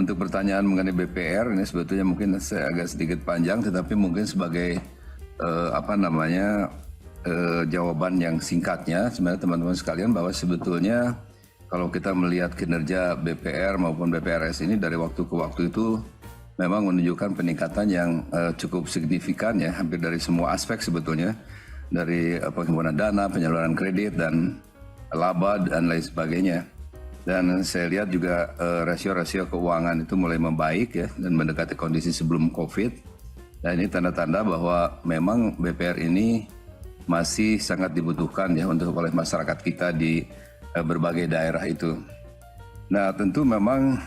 untuk pertanyaan mengenai BPR ini sebetulnya mungkin saya agak sedikit panjang, tetapi mungkin sebagai jawaban yang singkatnya, sebenarnya teman-teman sekalian bahwa sebetulnya kalau kita melihat kinerja BPR maupun BPRS ini dari waktu ke waktu itu memang menunjukkan peningkatan yang cukup signifikan ya, hampir dari semua aspek sebetulnya, dari penghimpunan dana, penyaluran kredit dan laba dan lain sebagainya. Dan saya lihat juga rasio-rasio keuangan itu mulai membaik ya dan mendekati kondisi sebelum COVID. Dan ini tanda-tanda bahwa memang BPR ini masih sangat dibutuhkan ya oleh masyarakat kita di berbagai daerah itu. Nah tentu memang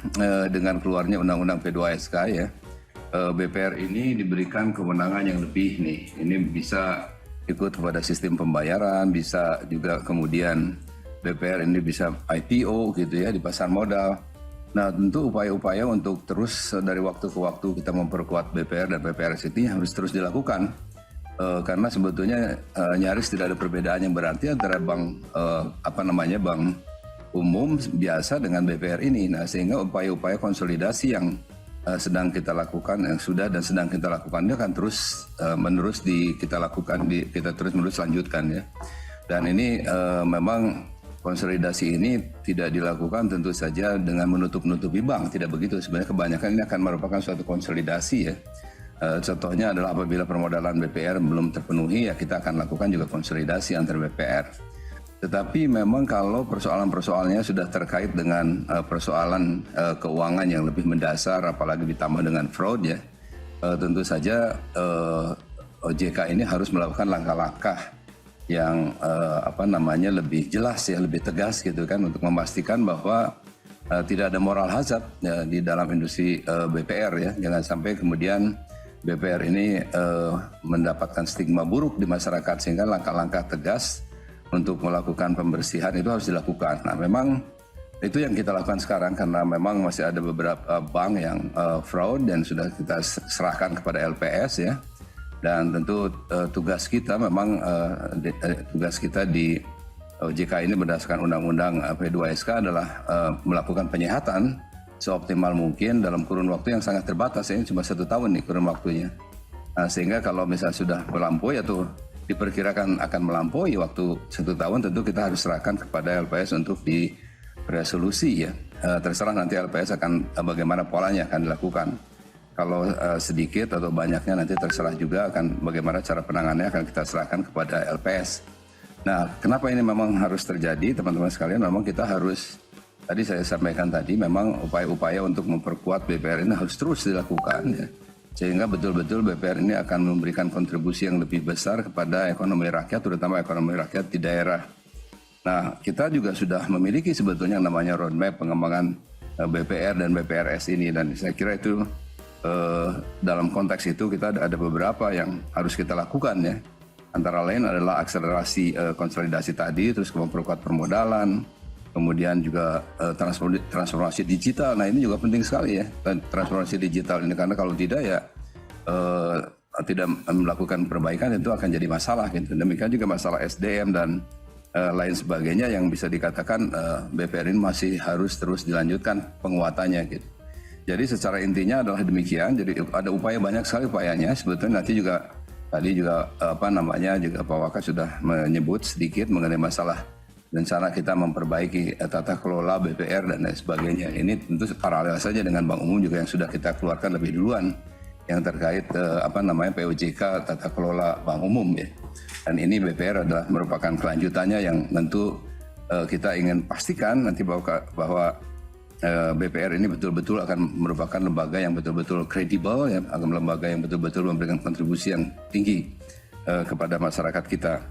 dengan keluarnya Undang-Undang P2SK ya, BPR ini diberikan kewenangan yang lebih nih. Ini bisa ikut kepada sistem pembayaran, bisa juga kemudian BPR ini bisa IPO gitu ya di pasar modal. Nah tentu upaya-upaya untuk terus dari waktu ke waktu kita memperkuat BPR dan BPRS ini harus terus dilakukan. Karena sebetulnya nyaris tidak ada perbedaan yang berarti antara bank bank umum biasa dengan BPR ini. Nah sehingga upaya-upaya konsolidasi yang sedang kita lakukan, yang sudah dan sedang kita lakukan ini akan terus menerus kita lakukan, kita terus menerus lanjutkan ya. Dan ini memang konsolidasi ini tidak dilakukan tentu saja dengan menutup-nutupi bank, tidak begitu. Sebenarnya kebanyakan ini akan merupakan suatu konsolidasi ya. Contohnya adalah apabila permodalan BPR belum terpenuhi ya kita akan lakukan juga konsolidasi antar BPR. Tetapi memang kalau persoalan-persoalannya sudah terkait dengan persoalan keuangan yang lebih mendasar, apalagi ditambah dengan fraud ya, tentu saja OJK ini harus melakukan langkah-langkah yang lebih jelas ya, lebih tegas gitu kan, untuk memastikan bahwa tidak ada moral hazard ya, di dalam industri BPR ya. Jangan sampai kemudian BPR ini mendapatkan stigma buruk di masyarakat, sehingga langkah-langkah tegas untuk melakukan pembersihan itu harus dilakukan. Nah memang itu yang kita lakukan sekarang, karena memang masih ada beberapa bank yang fraud dan sudah kita serahkan kepada LPS ya. Dan tentu tugas kita memang tugas kita di OJK ini berdasarkan Undang-Undang P2SK adalah melakukan penyehatan seoptimal mungkin dalam kurun waktu yang sangat terbatas. Ini cuma 1 tahun nih kurun waktunya. Nah, sehingga kalau misalnya sudah melampaui atau diperkirakan akan melampaui waktu 1 tahun, tentu kita harus serahkan kepada LPS untuk diresolusi ya. Terserah nanti LPS akan bagaimana polanya akan dilakukan. Kalau sedikit atau banyaknya nanti terserah juga akan bagaimana cara penanganannya akan kita serahkan kepada LPS. Nah, kenapa ini memang harus terjadi, teman-teman sekalian? Memang kita harus, tadi saya sampaikan tadi, memang upaya-upaya untuk memperkuat BPR ini harus terus dilakukan ya. Sehingga betul-betul BPR ini akan memberikan kontribusi yang lebih besar kepada ekonomi rakyat, terutama ekonomi rakyat di daerah. Nah, kita juga sudah memiliki sebetulnya yang namanya roadmap pengembangan BPR dan BPRS ini, dan saya kira itu dalam konteks itu kita ada beberapa yang harus kita lakukan ya. Antara lain adalah akselerasi konsolidasi tadi, terus memperkuat permodalan, kemudian juga transformasi digital. Nah ini juga penting sekali ya, transformasi digital ini, karena kalau tidak ya tidak melakukan perbaikan itu akan jadi masalah gitu. Demikian juga masalah SDM dan lain sebagainya yang bisa dikatakan BPR ini masih harus terus dilanjutkan penguatannya gitu. Jadi secara intinya adalah demikian. Jadi ada upaya, banyak sekali upayanya. Sebetulnya nanti juga tadi juga juga Pak Waka sudah menyebut sedikit mengenai masalah rencana kita memperbaiki tata kelola BPR dan lain sebagainya. Ini tentu paralel saja dengan Bank Umum juga yang sudah kita keluarkan lebih duluan yang terkait POJK tata kelola Bank Umum ya. Dan ini BPR adalah merupakan kelanjutannya yang tentu kita ingin pastikan nanti bahwa BPR ini betul-betul akan merupakan lembaga yang betul-betul kredibel ya, akan lembaga yang betul-betul memberikan kontribusi yang tinggi kepada masyarakat kita.